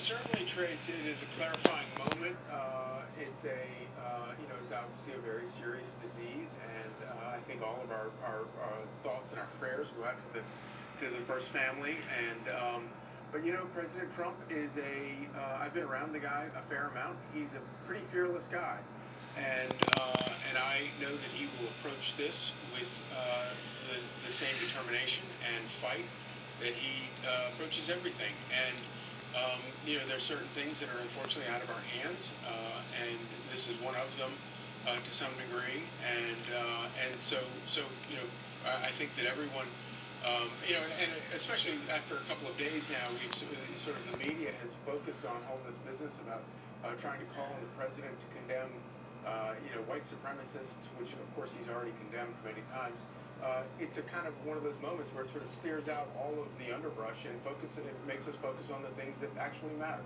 Certainly, Trace, it is a clarifying moment. It's obviously a very serious disease, and I think all of our thoughts and our prayers go out to the first family. But President Trump is I've been around the guy a fair amount. He's a pretty fearless guy, and I know that he will approach this with the same determination and fight that he approaches everything. There's certain things that are unfortunately out of our hands, and this is one of them to some degree. I think that everyone, and especially after a couple of days now, sort of the media has focused on all this business about trying to call on the president to condemn, white supremacists, which of course he's already condemned many times. It's a kind of one of those moments where it sort of clears out all of the underbrush and it makes us focus on the things that actually matter.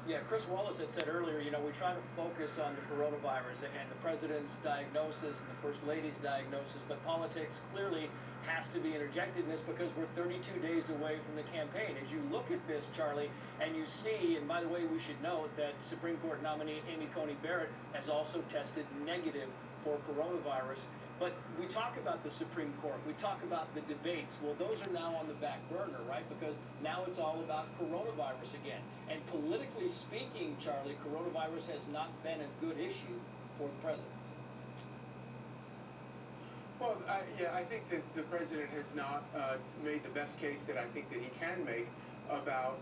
Yeah, Chris Wallace had said earlier, we try to focus on the coronavirus and the president's diagnosis and the first lady's diagnosis, but politics clearly has to be interjected in this because we're 32 days away from the campaign. As you look at this, Charlie, and you see, and by the way, we should note that Supreme Court nominee Amy Coney Barrett has also tested negative for coronavirus. But we talk about the Supreme Court, we talk about the debates. Well, those are now on the back burner, right? Because now it's all about coronavirus again. And politically speaking, Charlie, coronavirus has not been a good issue for the president. Well, I think that the president has not made the best case that I think that he can make about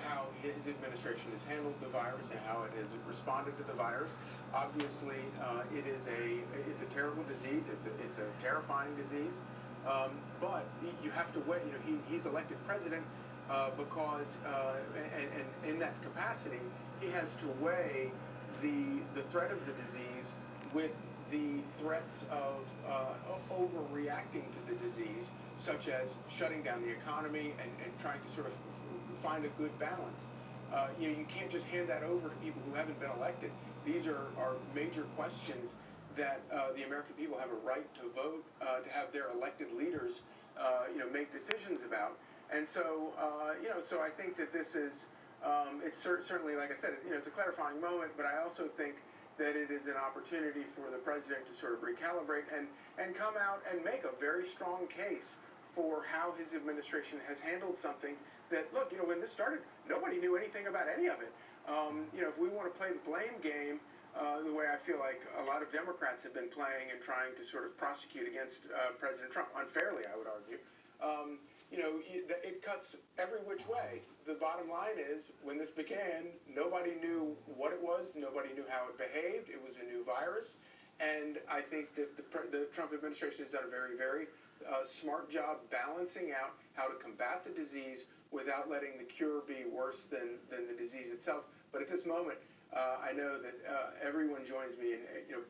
how his administration has handled the virus and how it has responded to the virus. Obviously, it's a terrible disease. It's a terrifying disease. But you have to weigh. He's elected president because and in that capacity, he has to weigh the threat of the disease with the threats of overreacting to the disease, such as shutting down the economy and trying to sort of find a good balance. You can't just hand that over to people who haven't been elected. These are major questions that the American people have a right to vote, to have their elected leaders, make decisions about. And so, so I think that this is, it's certainly, like I said, it's a clarifying moment, but I also think that it is an opportunity for the president to sort of recalibrate and come out and make a very strong case for how his administration has handled something that, look, when this started, nobody knew anything about any of it. If we want to play the blame game, the way I feel like a lot of Democrats have been playing and trying to sort of prosecute against President Trump, unfairly, I would argue, it cuts every which way. The bottom line is, when this began, nobody knew what it was, nobody knew how it behaved, it was a new virus, and I think that the Trump administration has done a very, very smart job balancing out how to combat the disease without letting the cure be worse than the disease itself. But at this moment, I know that everyone joins me in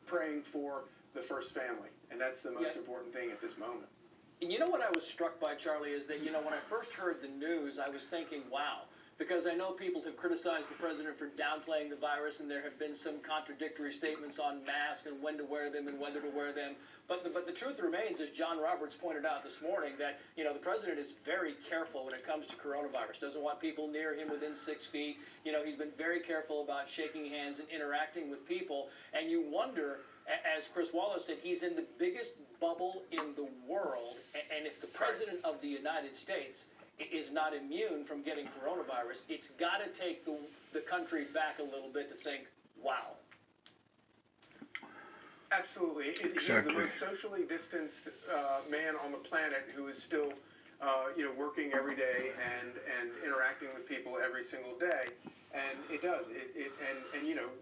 praying for the first family, and that's the most important thing at this moment. And you know what I was struck by, Charlie, is that, when I first heard the news, I was thinking, wow, because I know people have criticized the president for downplaying the virus, and there have been some contradictory statements on masks and when to wear them and whether to wear them. But the truth remains, as John Roberts pointed out this morning, that, the president is very careful when it comes to coronavirus. Doesn't want people near him within 6 feet. He's been very careful about shaking hands and interacting with people. And you wonder, as Chris Wallace said, he's in the biggest bubble in the world. And if the president of the United States is not immune from getting coronavirus, it's got to take the country back a little bit to think, wow. Absolutely. Exactly. He's the most socially distanced man on the planet who is still, working every day and interacting with people every single day. And it does.